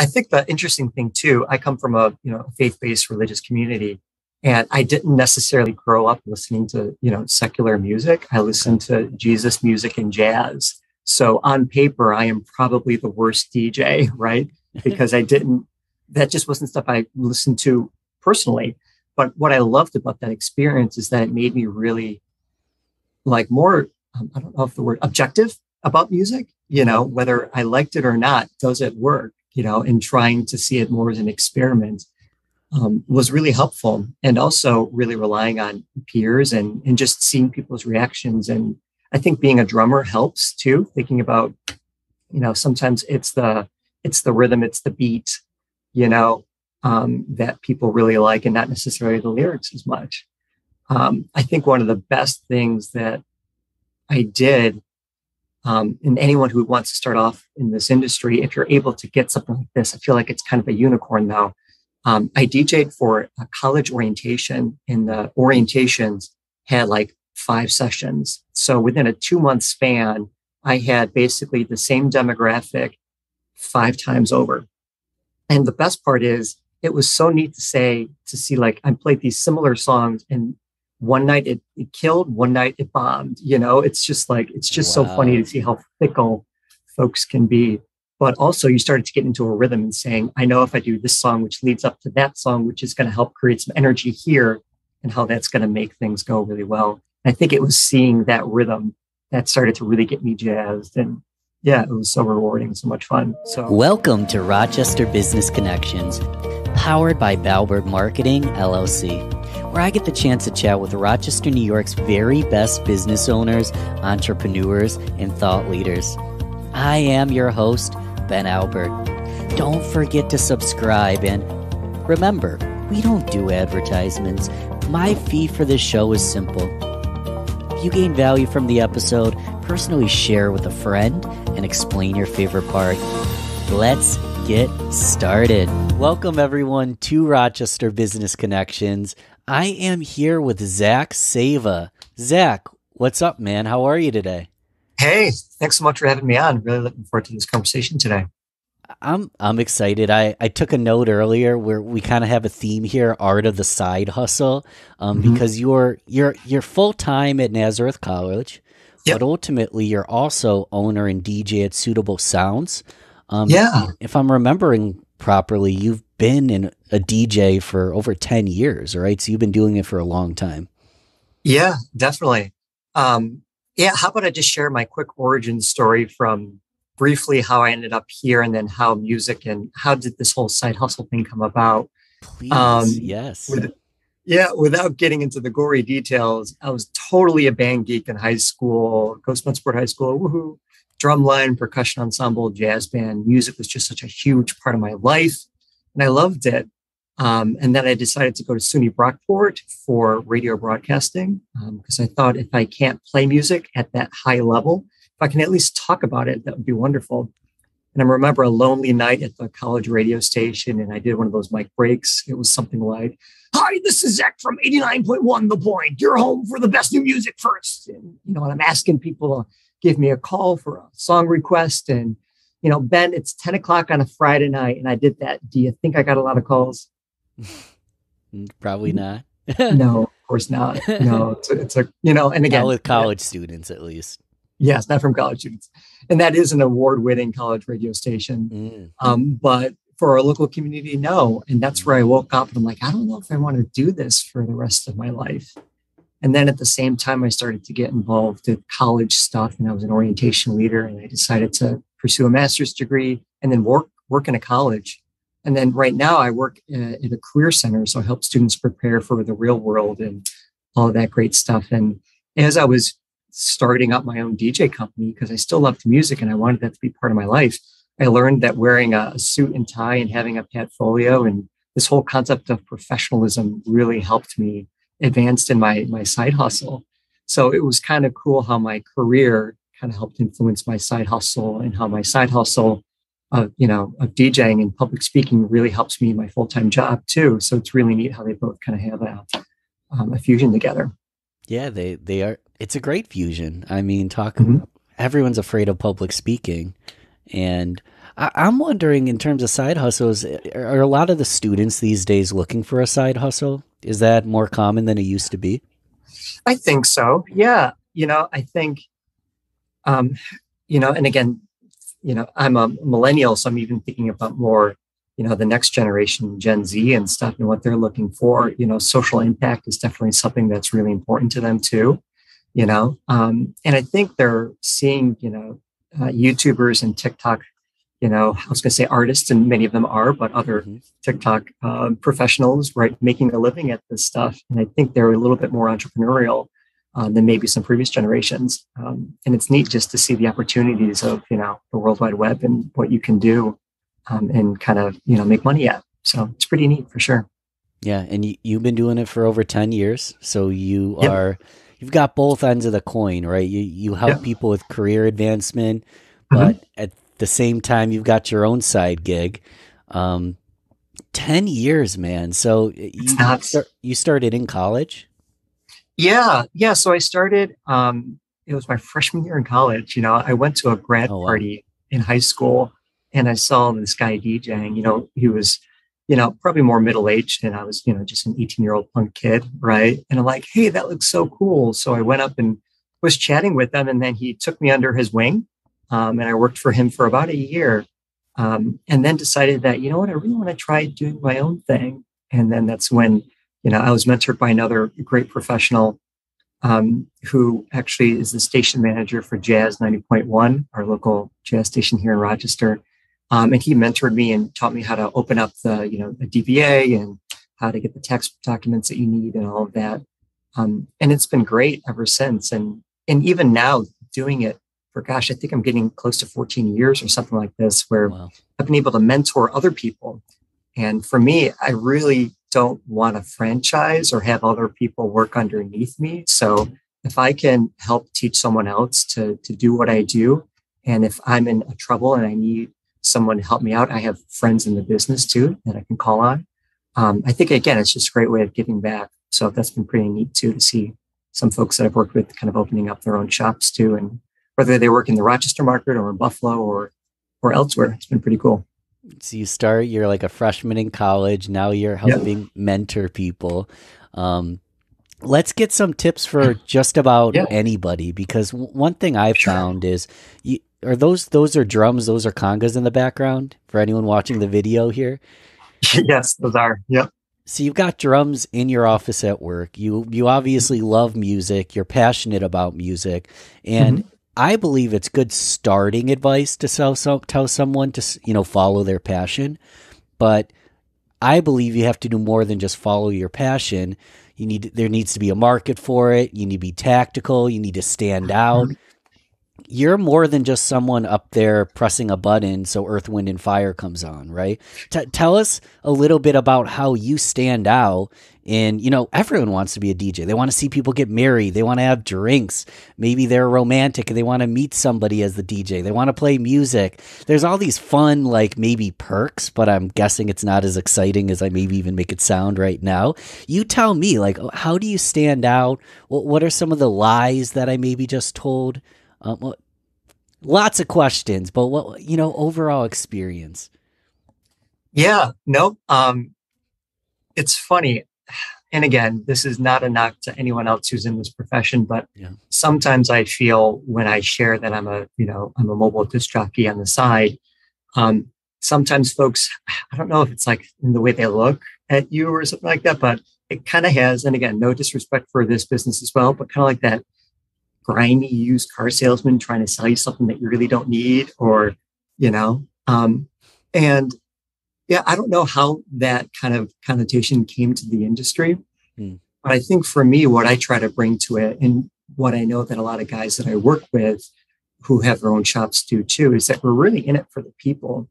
think the interesting thing too, I come from a, faith-based religious community, and I didn't necessarily grow up listening to, secular music. I listened to Jesus music and jazz. So on paper, I am probably the worst DJ, right? Because that just wasn't stuff I listened to personally. But what I loved about that experience is that it made me really like more, I don't know if the word objective about music, whether I liked it or not, does it work, and trying to see it more as an experiment was really helpful. And also really relying on peers and just seeing people's reactions. And I think being a drummer helps too, thinking about, sometimes it's the rhythm, it's the beat, that people really like and not necessarily the lyrics as much. I think one of the best things that I did, and anyone who wants to start off in this industry, if you're able to get something like this, I feel like it's kind of a unicorn now. I DJ'd for a college orientation, and the orientations had like 5 sessions. So within a 2-month span, I had basically the same demographic 5 times over. And the best part is it was so neat to see like I played these similar songs, and one night it killed, one night it bombed. It's just like, it's just so funny to see how fickle folks can be. But also you started to get into a rhythm and saying, I know if I do this song, which leads up to that song, which is going to help create some energy here, and how that's going to make things go really well. And I think it was seeing that rhythm that started to really get me jazzed. And yeah, it was so rewarding, so much fun. So welcome to Rochester Business Connections, powered by Balbert Marketing, LLC, where I get the chance to chat with Rochester, New York's very best business owners, entrepreneurs, and thought leaders. I am your host, Ben Albert. Don't forget to subscribe, and remember, we don't do advertisements. My fee for this show is simple. If you gain value from the episode, personally share with a friend and explain your favorite part. Let's get started. Welcome everyone to Rochester Business Connections. I am here with Zach Saeva. Zach, what's up, man? How are you today? Hey, thanks so much for having me on. Really looking forward to this conversation today. I'm excited. I took a note earlier where we kind of have a theme here, art of the side hustle, because you're full-time at Nazareth College, but ultimately you're also owner and DJ at Suitable Sounds. If I'm remembering properly, you've been a DJ for over 10 years, right? So you've been doing it for a long time. Yeah, definitely. How about I just share my quick origin story from briefly how I ended up here, and then how music and how did this whole side hustle thing come about? Please, yes. Without getting into the gory details, I was totally a band geek in high school, Coast Sport High School, woohoo, drumline, percussion ensemble, jazz band. Music was just such a huge part of my life, and I loved it. And then I decided to go to SUNY Brockport for radio broadcasting, because I thought if I can't play music at that high level, if I can at least talk about it, that would be wonderful. And I remember a lonely night at the college radio station, and I did one of those mic breaks. It was something like, "Hi, this is Zach from 89.1 The Point. You're home for the best new music first." And, and I'm asking people to give me a call for a song request. And, Ben, it's 10 o'clock on a Friday night. And I did that. Do you think I got a lot of calls? Probably not. No, of course not. No, it's a, and again, not with college students, at least. Yes, not from college students. And that is an award-winning college radio station. But for our local community, no. And that's where I woke up and I'm like, I don't know if I want to do this for the rest of my life. And then at the same time, I started to get involved with college stuff, and I was an orientation leader, and I decided to pursue a master's degree and then work in a college. And then right now I work at a career center. So I help students prepare for the real world and all of that great stuff. And as I was starting up my own DJ company, because I still loved music and I wanted that to be part of my life, I learned that wearing a suit and tie and having a portfolio and this whole concept of professionalism really helped me advance in my side hustle. So it was kind of cool how my career kind of helped influence my side hustle, and how my side hustle of DJing and public speaking really helps me in my full-time job too. So it's really neat how they both kind of have a fusion together. Yeah, they are. It's a great fusion. I mean, everyone's afraid of public speaking, and I'm wondering, in terms of side hustles, are a lot of the students these days looking for a side hustle? Is that more common than it used to be? I think so. Yeah. I think, um, and again, I'm a millennial, so I'm even thinking about more, the next generation, Gen Z and stuff, and what they're looking for. Social impact is definitely something that's really important to them too. And I think they're seeing, YouTubers and TikTok, I was going to say artists, and many of them are, but other Hmm. TikTok professionals, right, making a living at this stuff. And I think they're a little bit more entrepreneurial than maybe some previous generations. And it's neat just to see the opportunities of, the World Wide Web and what you can do and kind of, make money at. So it's pretty neat for sure. Yeah, and you've been doing it for over 10 years, so Yep. you've got both ends of the coin, right? You help Yep. people with career advancement, Hmm. but at the same time, you've got your own side gig. Um, 10 years, man. So It's nuts. you started in college? Yeah. Yeah. So I started, it was my freshman year in college. I went to a grad Oh, wow. party in high school and I saw this guy DJing. He was, probably more middle aged and I was, just an 18-year-old punk kid. Right. And I'm like, hey, that looks so cool. So I went up and was chatting with him and then he took me under his wing. And I worked for him for about a year. And then decided that, I really want to try doing my own thing. And then that's when, I was mentored by another great professional who actually is the station manager for Jazz 90.1, our local jazz station here in Rochester. And he mentored me and taught me how to open up the DBA and how to get the tax documents that you need and all of that. And it's been great ever since. And even now doing it for, gosh, I think I'm getting close to 14 years or something like this, where Wow. I've been able to mentor other people. And for me, I really don't want to franchise or have other people work underneath me. So if I can help teach someone else to do what I do, and if I'm in trouble and I need someone to help me out, I have friends in the business too that I can call on. I think, again, it's just a great way of giving back. So that's been pretty neat too, to see some folks that I've worked with kind of opening up their own shops too. And whether they work in the Rochester market or in Buffalo or elsewhere, it's been pretty cool. So you're like a freshman in college. Now you're Yeah. helping mentor people. Um, let's get some tips for just about Yeah, anybody, because one thing I've sure. found is are those are drums, those are congas in the background for anyone watching the video here. Yes, those are. Yep. So you've got drums in your office at work. You obviously love music. You're passionate about music, and Mhm. I believe it's good starting advice to tell someone to follow their passion. But I believe you have to do more than just follow your passion. There needs to be a market for it. You need to be tactical. You need to stand out. You're more than just someone up there pressing a button so Earth, Wind, and Fire comes on, right? Tell us a little bit about how you stand out. And, everyone wants to be a DJ. They want to see people get married. They want to have drinks. Maybe they're romantic and they want to meet somebody as the DJ. They want to play music. There's all these fun, like maybe perks, but I'm guessing it's not as exciting as I maybe even make it sound right now. You tell me, like, how do you stand out? What are some of the lies that I maybe just told? Well, lots of questions, but overall experience? Yeah, no, it's funny. And again, this is not a knock to anyone else who's in this profession, but Yeah. sometimes I feel when I share that I'm a mobile disc jockey on the side, um, sometimes folks, I don't know if it's like in the way they look at you or something like that, but it kind of has, and again, no disrespect for this business as well, but kind of like that grimy used car salesman trying to sell you something that you really don't need, or, you know, and yeah, I don't know how that kind of connotation came to the industry, Hmm. but I think for me, what I try to bring to it, and what I know that a lot of guys that I work with who have their own shops do too, is that we're really in it for the people.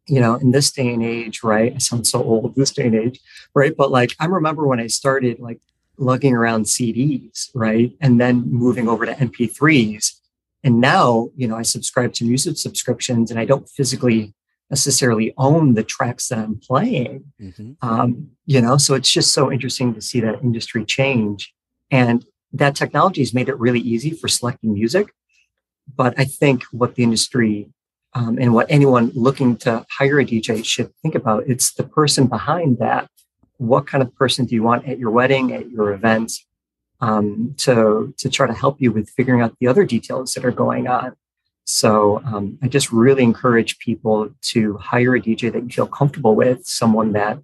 In this day and age, right? I sound so old this day and age, right? But like, I remember when I started like lugging around CDs, right? And then moving over to MP3s. And now, I subscribe to music subscriptions and I don't physically necessarily own the tracks that I'm playing. Hmm. So it's just so interesting to see that industry change. And that technology has made it really easy for selecting music. But I think what the industry and what anyone looking to hire a DJ should think about, it's the person behind that. What kind of person do you want at your wedding, at your event, to try to help you with figuring out the other details that are going on? So I just really encourage people to hire a DJ that you feel comfortable with, someone that,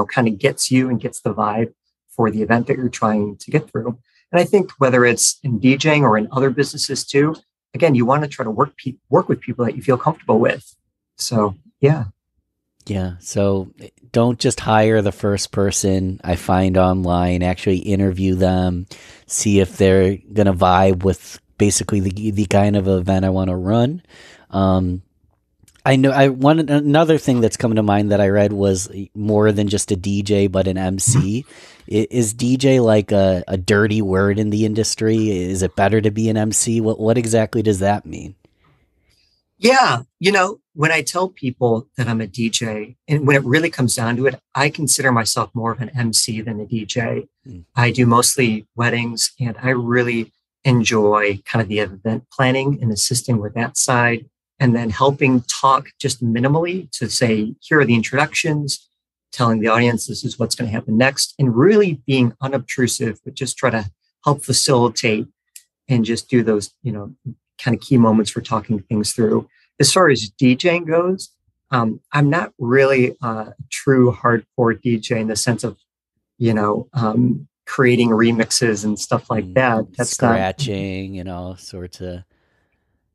kind of gets you and gets the vibe for the event that you're trying to get through. And I think whether it's in DJing or in other businesses too, again, you want to try to work with people that you feel comfortable with. So, yeah. Yeah. So don't just hire the first person I find online, actually interview them, see if they're going to vibe with basically the kind of event I want to run. I know another thing that's coming to mind that I read was more than just a DJ, but an MC. Is DJ like a dirty word in the industry? Is it better to be an MC? What exactly does that mean? Yeah. When I tell people that I'm a DJ, and when it really comes down to it, I consider myself more of an MC than a DJ. I do mostly weddings, and I really enjoy kind of the event planning and assisting with that side, and then helping talk just minimally to say, here are the introductions, telling the audience this is what's going to happen next, and really being unobtrusive, but just try to help facilitate and just do those, kind of key moments for talking things through. As far as DJing goes, I'm not really a true hardcore DJ in the sense of, creating remixes and stuff like that. That's scratching, sorts of.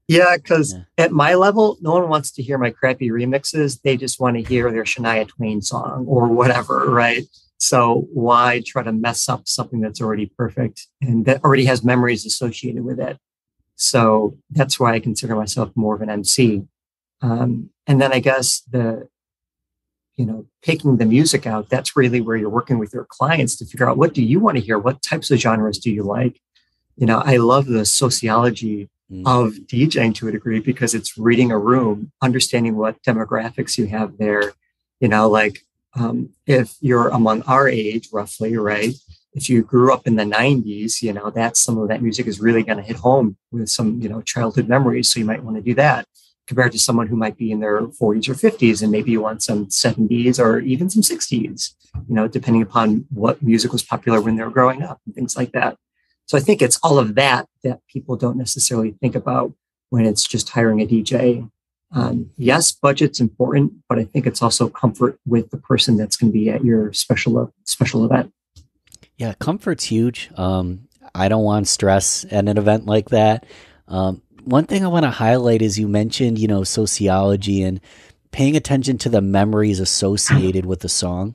Yeah, because at my level, no one wants to hear my crappy remixes. They just want to hear their Shania Twain song or whatever, right? So why try to mess up something that's already perfect and that already has memories associated with it? So that's why I consider myself more of an MC. And then I guess picking the music out, that's really where you're working with your clients to figure out, what do you want to hear? What types of genres do you like? I love the sociology of DJing to a degree, because it's reading a room, understanding what demographics you have there. If you're among our age, roughly, right? If you grew up in the 90s, that's some of that music is really going to hit home with some, childhood memories. So you might want to do that compared to someone who might be in their 40s or 50s, and maybe you want some 70s or even some 60s, depending upon what music was popular when they were growing up and things like that. So I think it's all of that people don't necessarily think about when it's just hiring a DJ. Yes, budget's important, but I think it's also comfort with the person that's going to be at your special event. Yeah, comfort's huge. I don't want stress at an event like that. One thing I want to highlight is you mentioned, sociology and paying attention to the memories associated with the song.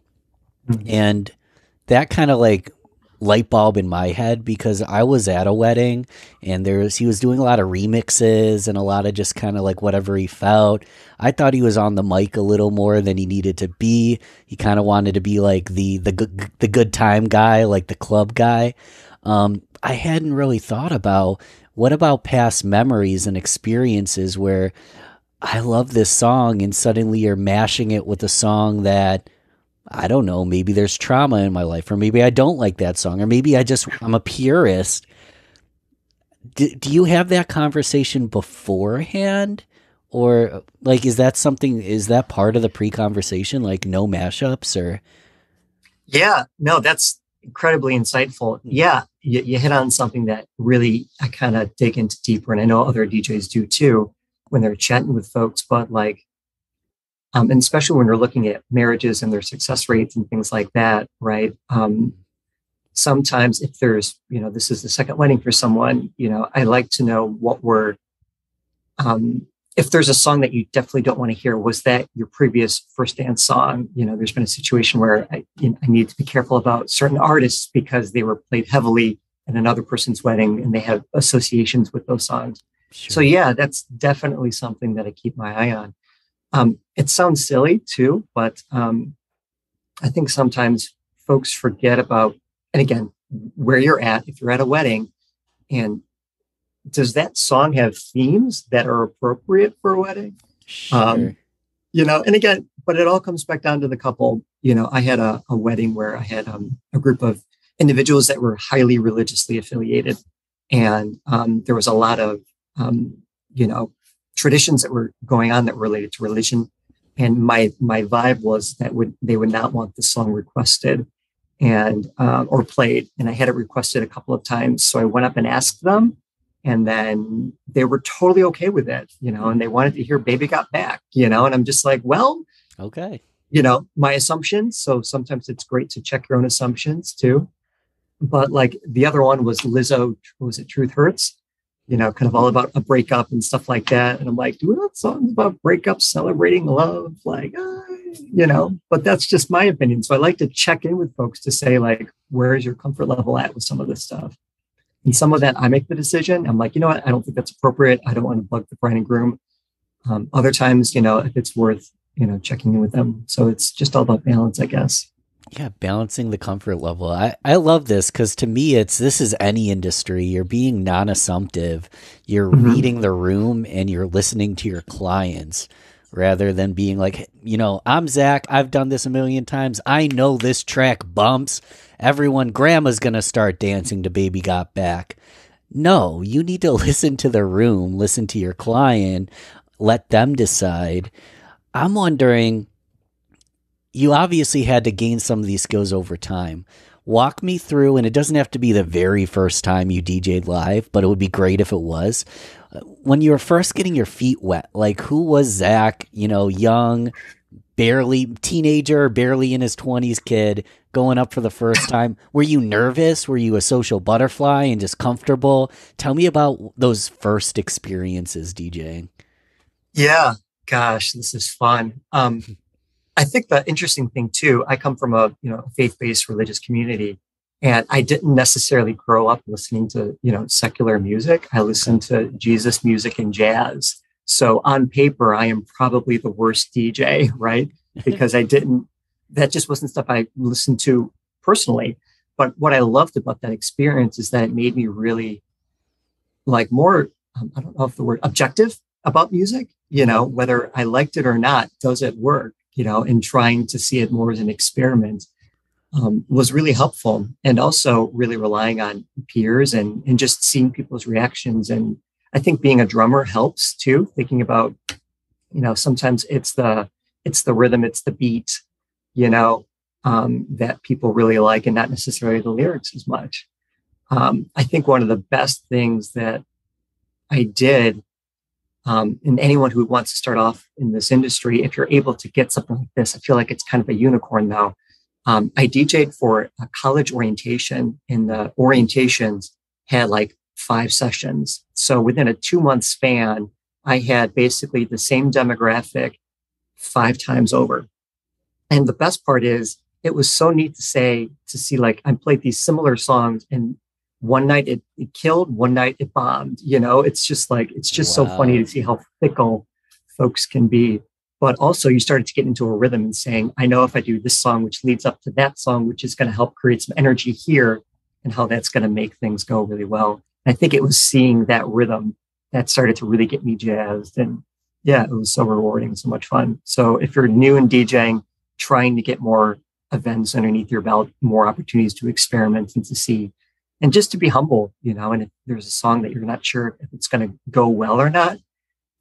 Mm-hmm. And that kind of light bulb in my head, because I was at a wedding and he was doing a lot of remixes and a lot of just kind of whatever he felt. I thought he was on the mic a little more than he needed to be. He kind of wanted to be the good time guy, like the club guy. I hadn't really thought about, what about past memories and experiences where I love this song and suddenly you're mashing it with a song that, I don't know, maybe there's trauma in my life, or maybe I don't like that song, or maybe I'm a purist. Do you have that conversation beforehand? Or is that part of the pre-conversation, no mashups or? Yeah, no, that's incredibly insightful. Yeah, you hit on something that really I kind of dig into deeper, and I know other DJs do too when they're chatting with folks, but and especially when we're looking at marriages and their success rates and things like that, right? Sometimes if there's, this is the second wedding for someone, I like to know what if there's a song that you definitely don't want to hear, was that your previous first dance song? There's been a situation where I need to be careful about certain artists because they were played heavily at another person's wedding and they have associations with those songs. Sure. So yeah, that's definitely something that I keep my eye on. It sounds silly too, but I think sometimes folks forget about, and again, where you're at, if you're at a wedding, and does that song have themes that are appropriate for a wedding? Sure. And again, but it all comes back down to the couple. I had a wedding where I had a group of individuals that were highly religiously affiliated. And there was a lot of, traditions that were going on that were related to religion. And my vibe was that they would not want the song requested and or played. And I had it requested a couple of times. So I went up and asked them, and then they were totally okay with it, and they wanted to hear Baby Got Back, and I'm just like, well, okay. My assumptions. So sometimes it's great to check your own assumptions too. But like the other one was Lizzo, was it Truth Hurts? Kind of all about a breakup and stuff like that. And I'm like, do we have songs about breakups, celebrating love? Like, but that's just my opinion. So I like to check in with folks to say, like, where is your comfort level at with some of this stuff? And some of that I make the decision. I'm like, you know what? I don't think that's appropriate. I don't want to bug the bride and groom. Other times, if it's worth, checking in with them. So it's just all about balance, I guess. Yeah, balancing the comfort level. I love this because to me, this is any industry. You're being non-assumptive. You're reading the room and you're listening to your clients rather than being like, I'm Zach. I've done this a million times. I know this track bumps. Grandma's going to start dancing to Baby Got Back. No, you need to listen to the room, listen to your client, let them decide. I'm wondering, you obviously had to gain some of these skills over time. Walk me through, and it doesn't have to be the very first time you DJ'd live, but it would be great if it was. When you were first getting your feet wet, like who was Zach, young, barely teenager, barely in his 20s kid going up for the first time? Were you nervous? Were you a social butterfly and just comfortable? Tell me about those first experiences DJing. Yeah, gosh, this is fun. I think the interesting thing too, I come from a faith-based religious community, and I didn't necessarily grow up listening to secular music. I listened to Jesus music and jazz. So on paper, I am probably the worst DJ, right? Because that just wasn't stuff I listened to personally. But what I loved about that experience is that it made me really like more, I don't know if the word objective about music, whether I liked it or not, does it work? And trying to see it more as an experiment was really helpful. And also really relying on peers and just seeing people's reactions. And I think being a drummer helps too, thinking about, sometimes it's the rhythm, it's the beat, that people really like and not necessarily the lyrics as much. I think one of the best things that I did, and anyone who wants to start off in this industry, if you're able to get something like this, I feel like it's kind of a unicorn now. I DJ'd for a college orientation, and the orientations had like 5 sessions. So within a 2-month span, I had basically the same demographic 5 times over. And the best part is, it was so neat to see like I played these similar songs, and one night it killed, one night it bombed. It's just so funny to see how fickle folks can be. But also you started to get into a rhythm and saying, I know if I do this song, which leads up to that song, which is going to help create some energy here, and how that's going to make things go really well. I think it was seeing that rhythm that started to really get me jazzed. And yeah, it was so rewarding, so much fun. So if you're new in DJing, trying to get more events underneath your belt, more opportunities to experiment and to see, and just to be humble, and if there's a song that you're not sure if it's going to go well or not,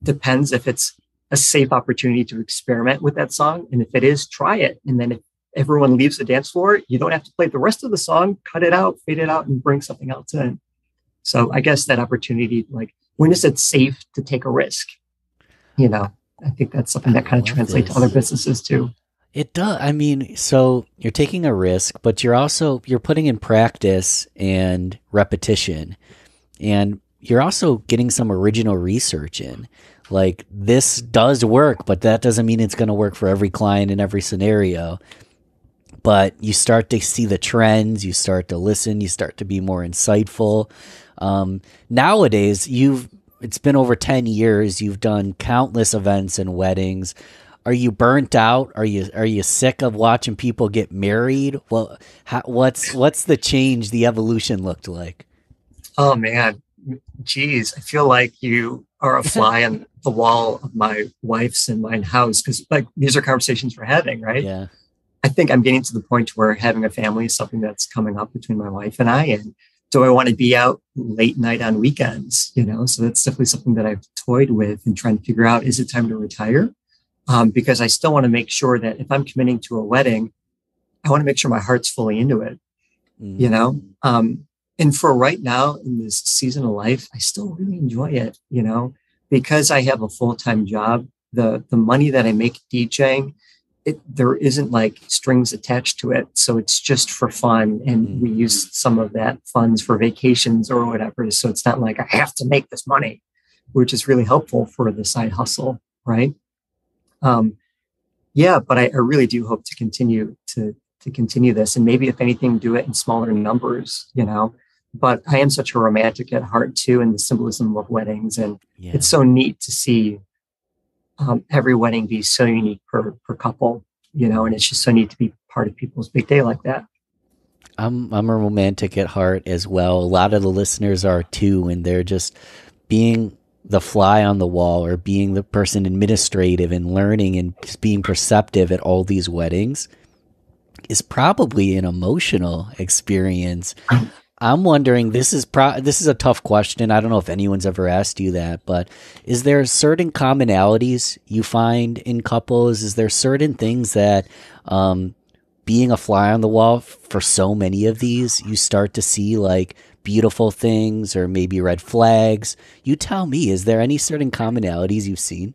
depends if it's a safe opportunity to experiment with that song. And if it is, try it. And then if everyone leaves the dance floor, you don't have to play the rest of the song, cut it out, fade it out, and bring something else in. So I guess that opportunity, like, when is it safe to take a risk? I think that's something that kind of translates to other businesses too. It does. I mean, so you're taking a risk, but you're putting in practice and repetition, and you're also getting some original research in. Like, this does work, but that doesn't mean it's going to work for every client in every scenario. But you start to see the trends, you start to listen, you start to be more insightful. Nowadays, it's been over 10 years. You've done countless events and weddings. Are you burnt out? Are you sick of watching people get married? Well, what's the change, the evolution looked like? Oh man, geez, I feel like you are a fly on the wall of my wife's and mine house, because like these are conversations we're having, right? Yeah. I think I'm getting to the point where having a family is something that's coming up between my wife and I, and do I want to be out late night on weekends? So that's definitely something that I've toyed with and trying to figure out, is it time to retire? Because I still want to make sure that if I'm committing to a wedding, I want to make sure my heart's fully into it, and for right now in this season of life, I still really enjoy it, because I have a full-time job. The money that I make DJing, there isn't like strings attached to it. So it's just for fun. And we use some of that funds for vacations or whatever. So it's not like I have to make this money, which is really helpful for the side hustle. Right. But I really do hope to continue this. And maybe if anything, do it in smaller numbers, but I am such a romantic at heart too, and the symbolism of weddings. And it's so neat to see every wedding be so unique per couple, and it's just so neat to be part of people's big day like that. I'm a romantic at heart as well. A lot of the listeners are too, and they're just being the fly on the wall or being the person administrative and learning and just being perceptive at all these weddings is probably an emotional experience. I'm wondering, this is a tough question. I don't know if anyone's ever asked you that, but is there certain commonalities you find in couples? Is there certain things that, being a fly on the wall for so many of these, you start to see like beautiful things or maybe red flags? You tell me, is there any certain commonalities you've seen?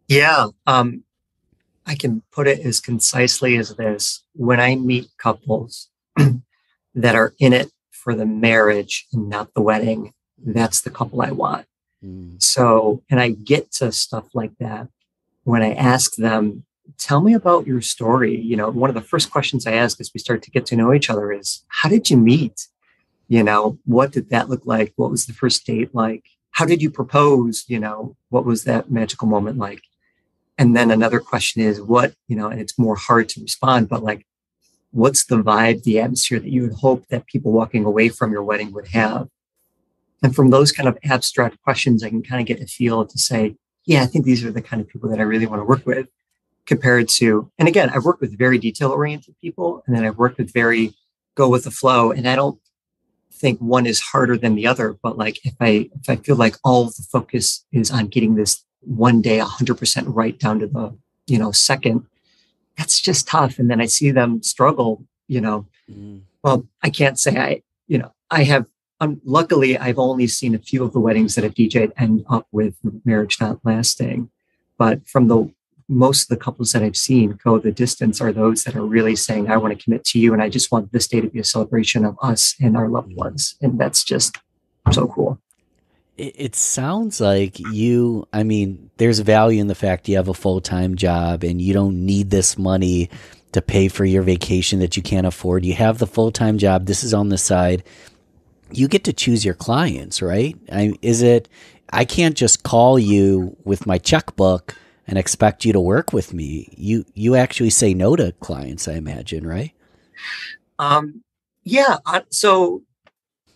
Yeah. I can put it as concisely as this. When I meet couples that are in it for the marriage and not the wedding, that's the couple I want. So, and I get to stuff like that when I ask them, tell me about your story. One of the first questions I ask as we start to get to know each other is, how did you meet? What did that look like? What was the first date like? How did you propose? What was that magical moment like? And then another question is and it's more hard to respond, but like, what's the vibe, the atmosphere that you would hope that people walking away from your wedding would have? And from those kind of abstract questions, I can kind of get a feel to say, yeah, I think these are the kind of people that I really want to work with, compared to, and again, I've worked with very detail-oriented people, and then I've worked with very go with the flow. And I don't think one is harder than the other, but like, if I feel like all of the focus is on getting this one day 100% right down to the, second, that's just tough. And then I see them struggle, well, I can't say luckily I've only seen a few of the weddings that have DJ'd end up with marriage not lasting. But from most of the couples that I've seen go the distance are those that are really saying, I want to commit to you. And I just want this day to be a celebration of us and our loved ones. And that's just so cool. It sounds like there's value in the fact you have a full-time job and you don't need this money to pay for your vacation that you can't afford. You have the full-time job. This is on the side. You get to choose your clients, right? I can't just call you with my checkbook and expect you to work with me. You actually say no to clients, I imagine, right? Yeah. So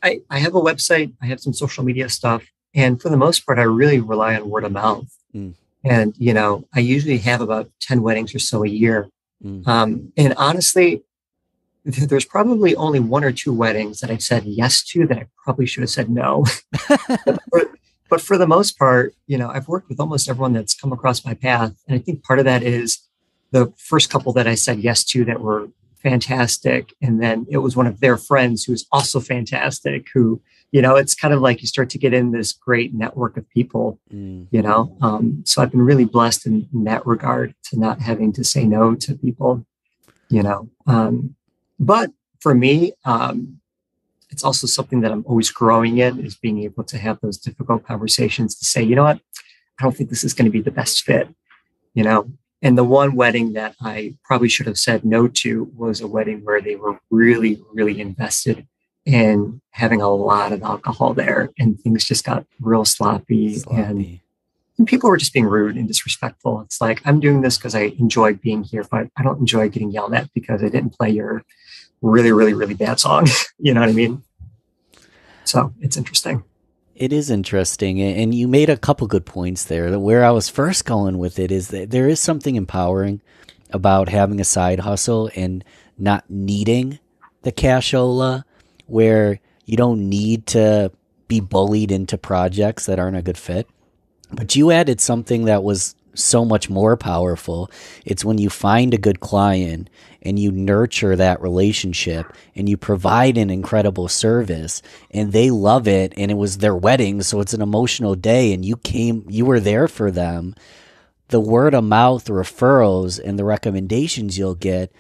I have a website. I have some social media stuff. And for the most part, I really rely on word of mouth. And, I usually have about 10 weddings or so a year. And honestly, there's probably only one or two weddings that I've said yes to that I probably should have said no. But for the most part, I've worked with almost everyone that's come across my path. And I think part of that is the first couple that I said yes to that were fantastic. And then it was one of their friends who was also fantastic, who, it's kind of like you start to get in this great network of people, so I've been really blessed in that regard to not having to say no to people, but for me, it's also something that I'm always growing in, is being able to have those difficult conversations to say, you know what, I don't think this is going to be the best fit, And the one wedding that I probably should have said no to was a wedding where they were really, really invested in having a lot of alcohol there, and things just got real sloppy. And people were just being rude and disrespectful. It's like, I'm doing this because I enjoy being here, but I don't enjoy getting yelled at because I didn't play your really, really, really bad song. You know what I mean? So it's interesting. It is interesting. And you made a couple good points there. Where I was first going with it is that there is something empowering about having a side hustle and not needing the cashola, where You don't need to be bullied into projects that aren't a good fit. But you added something that was so much more powerful. It's when you find a good client and you nurture that relationship and you provide an incredible service and they love it, and it was their wedding, so it's an emotional day, and you were there for them. The word of mouth referrals and the recommendations you'll get,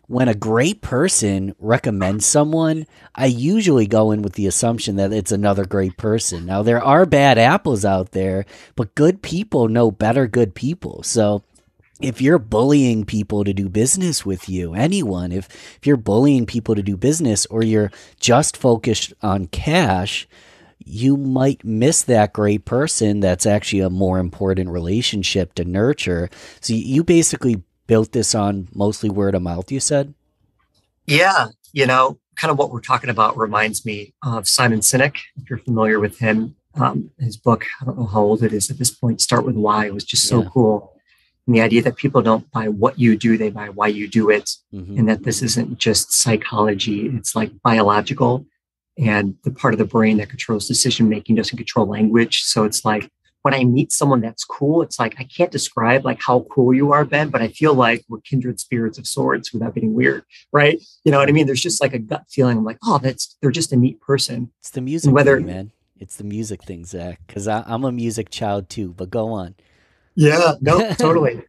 when a great person recommends someone, I usually go in with the assumption that it's another great person. Now, there are bad apples out there, but good people know better good people. So if you're bullying people to do business with you, anyone, if you're bullying people to do business, or you're just focused on cash, you might miss that great person that's actually a more important relationship to nurture. So you basically built this on mostly word of mouth, you said? Yeah. Kind of what we're talking about reminds me of Simon Sinek. If you're familiar with him, his book, I don't know how old it is at this point, Start With Why, was just so cool. And the idea that people don't buy what you do, they buy why you do it. Mm-hmm. And that this isn't just psychology, it's like biological. And the part of the brain that controls decision making doesn't control language. So it's like, when I meet someone that's cool, it's like, I can't describe like how cool you are, Ben, but I feel like we're kindred spirits of sorts without getting weird, right? You know what I mean? There's just like a gut feeling. I'm like, oh, they're just a neat person. It's the music thing, man. It's the music thing, Zach, because I'm a music child too, but go on. Yeah, no, totally.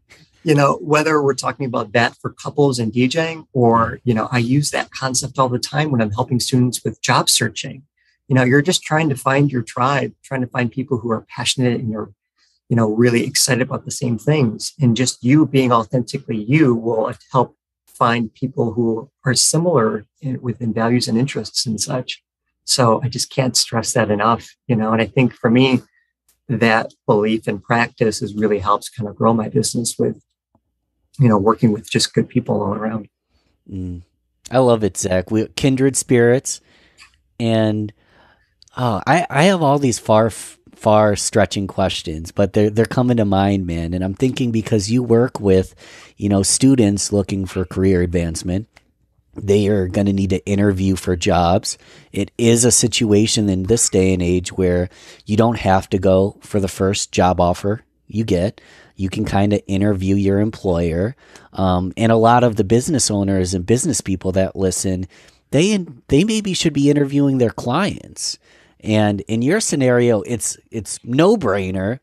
Whether we're talking about that for couples and DJing, or, I use that concept all the time when I'm helping students with job searching. You're just trying to find your tribe, trying to find people who are passionate and you're, really excited about the same things. And just you being authentically you will help find people who are similar within values and interests and such. So I just can't stress that enough, and I think for me, that belief and practice has really helps kind of grow my business with, working with just good people all around. I love it, Zach. We kindred spirits. And I have all these far stretching questions, but they're coming to mind, man. And I'm thinking, because you work with, students looking for career advancement, they are going to need to interview for jobs. It is a situation in this day and age where you don't have to go for the first job offer you get. You can kind of interview your employer. And a lot of the business owners and business people that listen, they maybe should be interviewing their clients. And in your scenario, it's no-brainer.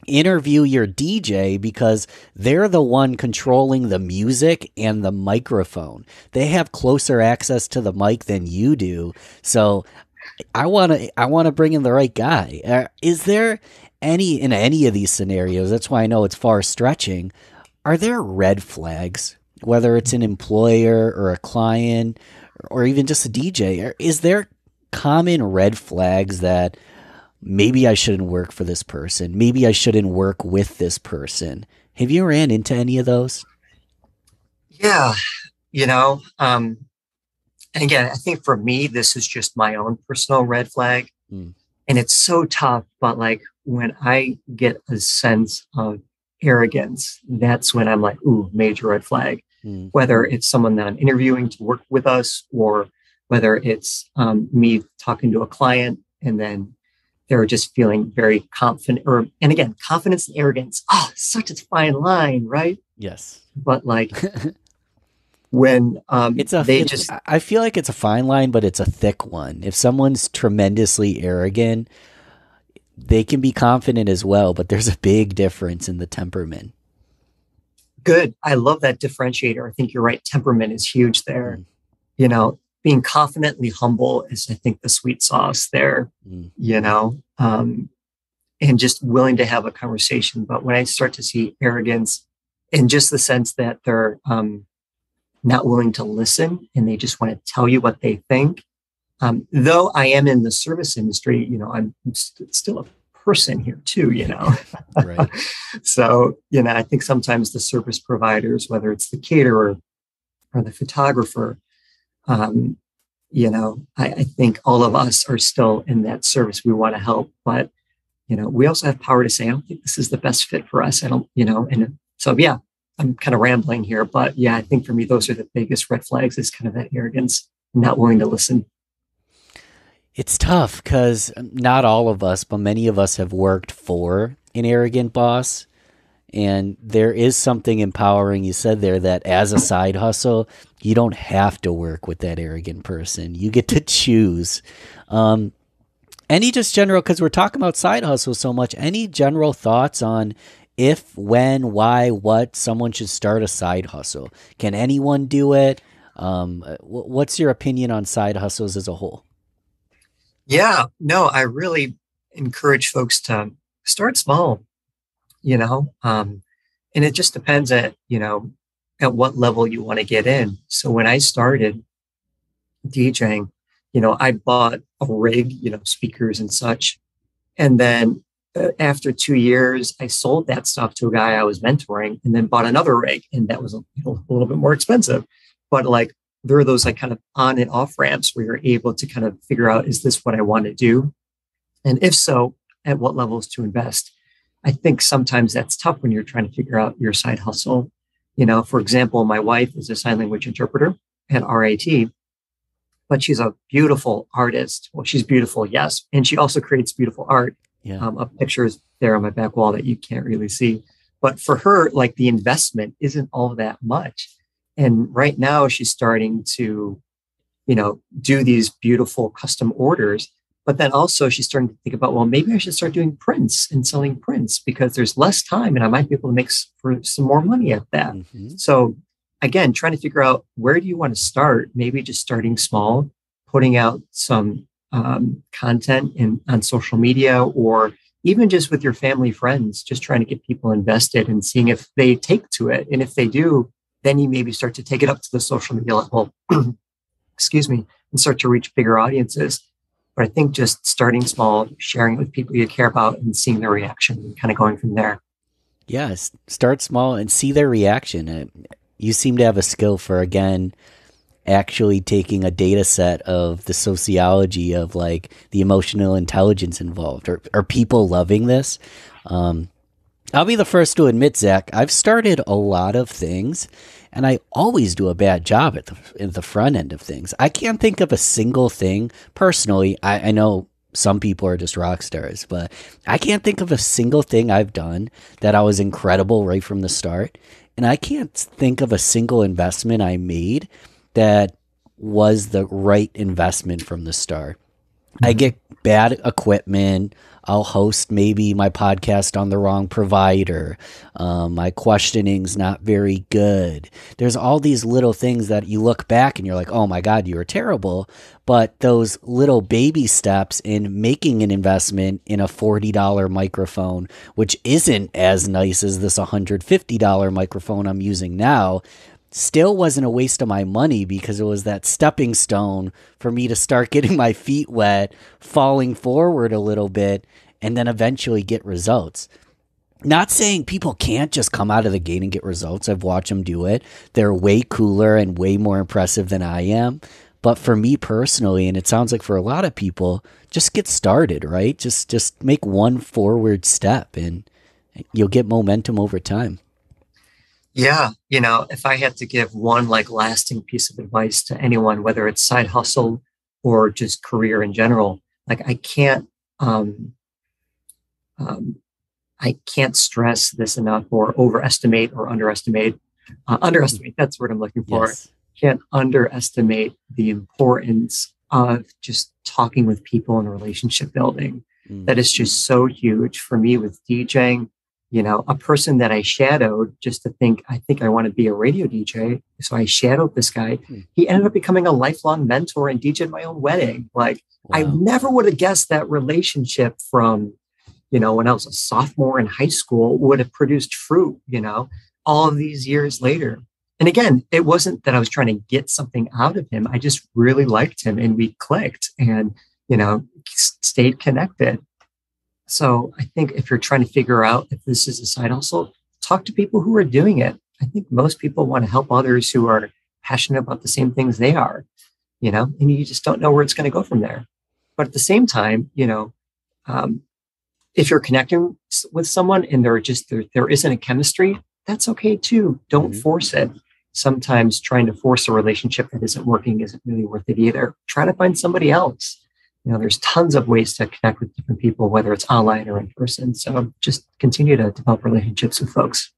Interview your DJ, because they're the one controlling the music and the microphone. They have closer access to the mic than you do. So I want to bring in the right guy. Is there in any of these scenarios? That's why I know it's far stretching. Are there red flags, whether it's an employer or a client or even just a DJ? Is there common red flags that maybe I shouldn't work for this person, maybe I shouldn't work with this person? Have you ran into any of those? Yeah. And again, I think for me, this is just my own personal red flag. And it's so tough, but like when I get a sense of arrogance, that's when I'm like, ooh, major red flag. Whether it's someone that I'm interviewing to work with us, or whether it's me talking to a client and then they're just feeling very confident, and again, confidence and arrogance. Oh, such a fine line, right? Yes. But like when I feel like it's a fine line, but it's a thick one. If someone's tremendously arrogant, they can be confident as well, but there's a big difference in the temperament. Good. I love that differentiator. I think you're right. Temperament is huge there. Being confidently humble is, I think, the sweet sauce there, and just willing to have a conversation. But when I start to see arrogance, in just the sense that they're not willing to listen and they just want to tell you what they think, though I am in the service industry, I'm still a person here too, Right. So, I think sometimes the service providers, whether it's the caterer or the photographer, I think all of us are still in that service. We want to help, but, we also have power to say, I don't think this is the best fit for us. I don't, and so, yeah, I'm kind of rambling here, but yeah, I think for me, those are the biggest red flags, is kind of that arrogance, not willing to listen. It's tough because not all of us, but many of us have worked for an arrogant boss. And there is something empowering. You said there that as a side hustle, you don't have to work with that arrogant person. You get to choose. Any just general, because we're talking about side hustles so much, any general thoughts on if, when, why, what someone should start a side hustle? Can anyone do it? What's your opinion on side hustles as a whole? Yeah, no, I really encourage folks to start small, you know, and it just depends at what level you want to get in. So when I started DJing, I bought a rig, speakers and such. And then after 2 years, I sold that stuff to a guy I was mentoring and then bought another rig. And that was a little bit more expensive. But like there are those like kind of on and off ramps where you're able to kind of figure out, is this what I want to do? And if so, at what levels to invest? I think sometimes that's tough when you're trying to figure out your side hustle. For example, my wife is a sign language interpreter at RIT, but she's a beautiful artist. Well, she's beautiful, yes. And she also creates beautiful art. Yeah. A pictures there on my back wall that you can't really see. But for her, like the investment isn't all that much. And right now she's starting to, do these beautiful custom orders. But then also she's starting to think about, well, maybe I should start doing prints and selling prints because there's less time and I might be able to make for some more money at that. Mm-hmm. So again, trying to figure out where do you want to start? Maybe just starting small, putting out some content on social media, or even just with your family, friends, just trying to get people invested and seeing if they take to it. And if they do, then you maybe start to take it up to the social media level, excuse me, and start to reach bigger audiences. But I think just starting small, sharing it with people you care about and seeing their reaction and kind of going from there. Yes, start small and see their reaction. You seem to have a skill for, again, actually taking a data set of the sociology of like the emotional intelligence involved. Are people loving this? I'll be the first to admit, Zach, I've started a lot of things and I always do a bad job at the front end of things. I can't think of a single thing personally. I know some people are just rock stars, but I can't think of a single thing I've done that I was incredible right from the start. And I can't think of a single investment I made that was the right investment from the start. I get bad equipment. I'll host maybe my podcast on the wrong provider. My questioning's not very good. There's all these little things that you look back and you're like, oh my God, you were terrible. But those little baby steps in making an investment in a $40 microphone, which isn't as nice as this $150 microphone I'm using now, still wasn't a waste of my money because it was that stepping stone for me to start getting my feet wet, falling forward a little bit, and then eventually get results. Not saying people can't just come out of the gate and get results. I've watched them do it. They're way cooler and way more impressive than I am. But for me personally, and it sounds like for a lot of people, just get started, right? Just make one forward step and you'll get momentum over time. Yeah. If I had to give one like lasting piece of advice to anyone, whether it's side hustle or just career in general, like I can't stress this enough or overestimate or underestimate. Underestimate, that's what I'm looking for. Yes. Can't underestimate the importance of just talking with people and relationship building. That is just so huge for me with DJing. A person that I shadowed just to think I want to be a radio DJ. So I shadowed this guy. He ended up becoming a lifelong mentor and DJed my own wedding. Like wow. I never would have guessed that relationship from, when I was a sophomore in high school would have produced fruit, all of these years later. And again, it wasn't that I was trying to get something out of him. I just really liked him and we clicked and, stayed connected. So I think if you're trying to figure out if this is a side hustle, talk to people who are doing it. I think most people want to help others who are passionate about the same things they are, and you just don't know where it's going to go from there. But at the same time, if you're connecting with someone and there isn't a chemistry, that's okay too. Don't force it. Sometimes trying to force a relationship that isn't working isn't really worth it either. Try to find somebody else. there's tons of ways to connect with different people, whether it's online or in person. So just continue to develop relationships with folks.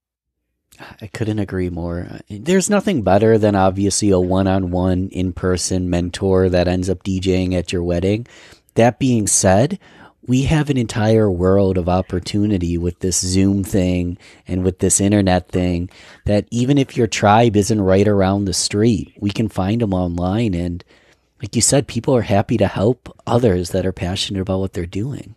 I couldn't agree more. There's nothing better than obviously a one-on-one in-person mentor that ends up DJing at your wedding. That being said, we have an entire world of opportunity with this Zoom thing and with this internet thing that even if your tribe isn't right around the street, we can find them online. And like you said, people are happy to help others that are passionate about what they're doing.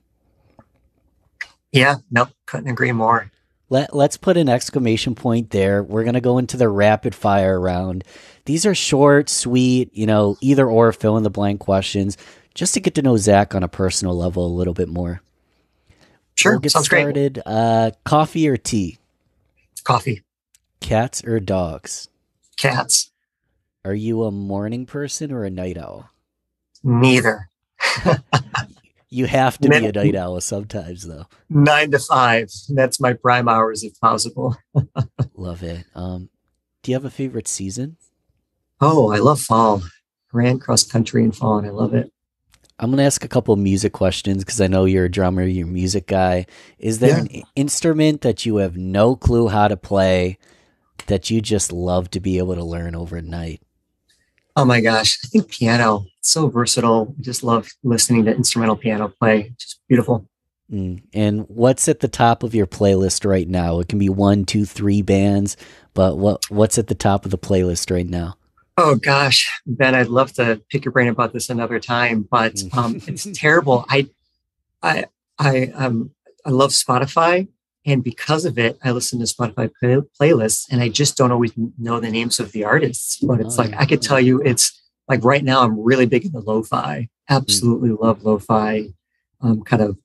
Yeah, no, couldn't agree more. Let's put an exclamation point there. We're going to go into the rapid fire round. These are short, sweet, either or fill in the blank questions just to get to know Zach on a personal level a little bit more. Sure, we'll get sounds started. Great. Coffee or tea? Coffee. Cats or dogs? Cats. Are you a morning person or a night owl? Neither. You have to be a night owl sometimes, though. 9 to 5. That's my prime hours, if possible. Love it. Do you have a favorite season? Oh, I love fall. Ran cross country in fall, and I love it. I'm going to ask a couple of music questions because I know you're a drummer, you're a music guy. Is there an instrument that you have no clue how to play that you just love to be able to learn overnight? Oh my gosh, I think piano. It's so versatile. I just love listening to instrumental piano play. Just beautiful. And what's at the top of your playlist right now? It can be 1, 2, 3 bands, but what's at the top of the playlist right now? Oh gosh, Ben, I'd love to pick your brain about this another time, but it's terrible. I love Spotify, and because of it, I listen to Spotify playlists, and I just don't always know the names of the artists. But it's I could tell you, it's like right now I'm really big into lo-fi. Absolutely love lo-fi, kind of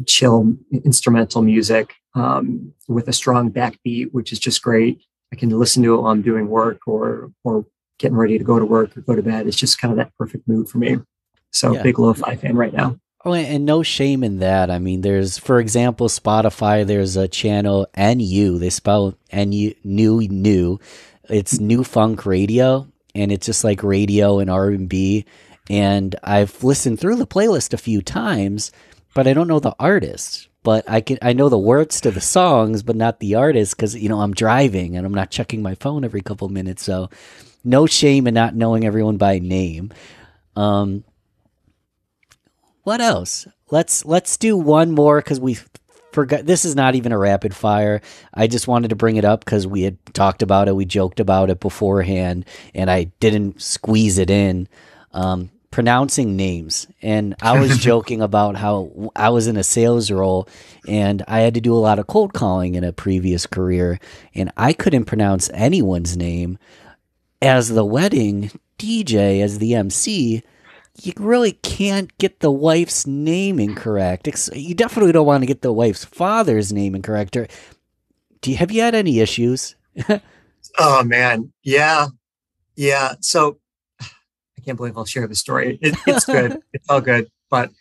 chill instrumental music with a strong backbeat, which is just great. I can listen to it while I'm doing work or getting ready to go to work or go to bed. It's just kind of that perfect mood for me. So big lo-fi fan right now. Oh, and no shame in that. I mean, there's, for example, Spotify, there's a channel, NU, they spell NU, new. It's New Funk Radio, and it's just like radio and R&B. And I've listened through the playlist a few times, but I don't know the artist. But I know the words to the songs, but not the artist because, I'm driving and I'm not checking my phone every couple of minutes. So no shame in not knowing everyone by name. What else? Let's do one more because we forgot. This is not even a rapid fire. I just wanted to bring it up because we had talked about it. We joked about it beforehand, and I didn't squeeze it in. Pronouncing names. And I was joking about how I was in a sales role and I had to do a lot of cold calling in a previous career, and I couldn't pronounce anyone's name. As the wedding DJ, as the MC, you really can't get the wife's name incorrect. You definitely don't want to get the wife's father's name incorrect. Have you had any issues? Oh man. Yeah. So I can't believe I'll share the story. It's good. It's all good. But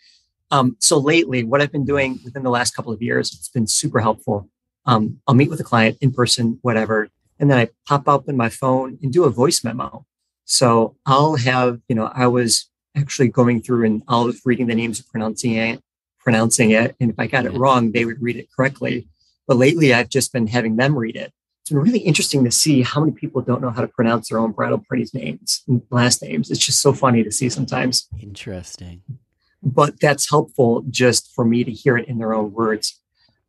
so lately, what I've been doing within the last couple of years, it's been super helpful. I'll meet with a client in person, whatever, and then I pop up in my phone and do a voice memo. So I'll have, I was actually going through and I was reading the names and pronouncing it. And if I got it wrong, they would read it correctly. But lately, I've just been having them read it. It's been really interesting to see how many people don't know how to pronounce their own bridal party's names and last names. It's just so funny to see sometimes. Interesting. But that's helpful just for me to hear it in their own words.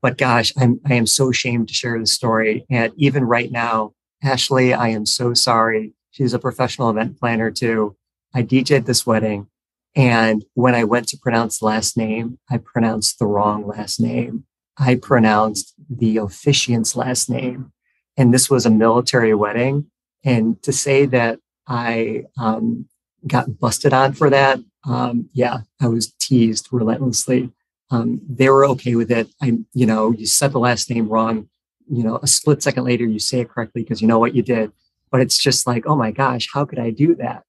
But gosh, I am so ashamed to share this story. And even right now, Ashley, I am so sorry. She's a professional event planner too. I DJ'd this wedding. And when I went to pronounce the last name, I pronounced the wrong last name. I pronounced the officiant's last name. And this was a military wedding. And to say that I got busted on for that, I was teased relentlessly. They were okay with it. You said the last name wrong. A split second later, you say it correctly because you know what you did. But it's just like, oh my gosh, how could I do that?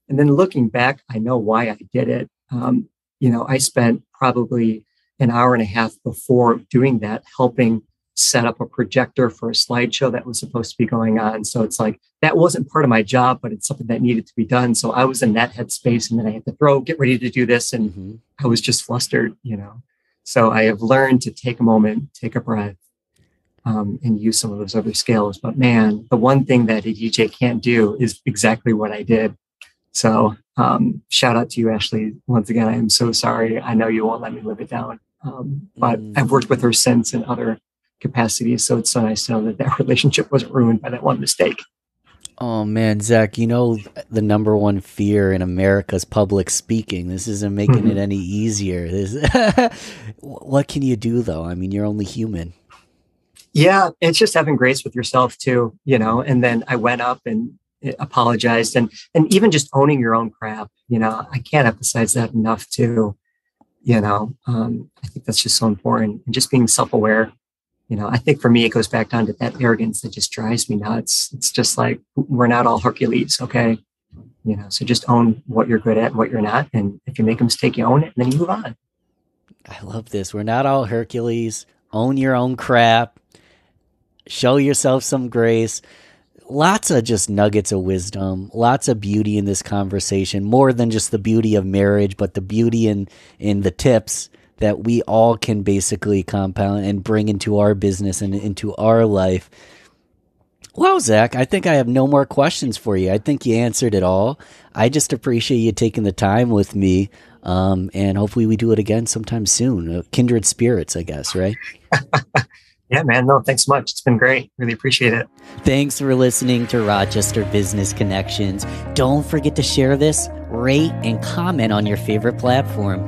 And then looking back, I know why I did it. I spent probably an hour and a half before doing that, helping set up a projector for a slideshow that was supposed to be going on. So it's like, that wasn't part of my job, but it's something that needed to be done. So I was in that headspace, and then I had to get ready to do this. And I was just flustered, So I have learned to take a moment, take a breath, and use some of those other skills. But man, the one thing that a DJ can't do is exactly what I did. So shout out to you, Ashley. Once again, I am so sorry. I know you won't let me live it down. But I've worked with her since in other capacities. So it's so nice to know that relationship wasn't ruined by that one mistake. Oh man, Zach, the number one fear in America is public speaking. This isn't making it any easier. What can you do though? I mean, you're only human. Yeah, it's just having grace with yourself too, and then I went up and apologized, and even just owning your own crap, I can't emphasize that enough too. I think that's just so important, and just being self-aware. I think for me, it goes back down to that arrogance that just drives me nuts. It's just like, we're not all Hercules. Okay. So just own what you're good at and what you're not. And if you make a mistake, you own it, and then you move on. I love this. We're not all Hercules. Own your own crap. Show yourself some grace. Lots of just nuggets of wisdom, lots of beauty in this conversation, more than just the beauty of marriage, but the beauty in the tips that we all can basically compound and bring into our business and into our life. Well, Zach, I think I have no more questions for you. I think you answered it all. I just appreciate you taking the time with me. And hopefully we do it again sometime soon. Kindred spirits, I guess, right? Yeah, man. No, thanks so much. It's been great. Really appreciate it. Thanks for listening to Rochester Business Connections. Don't forget to share this, rate, and comment on your favorite platform.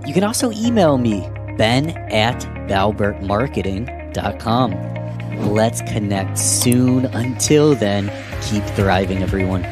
You can also email me, ben@valbertmarketing.com. Let's connect soon. Until then, keep thriving, everyone.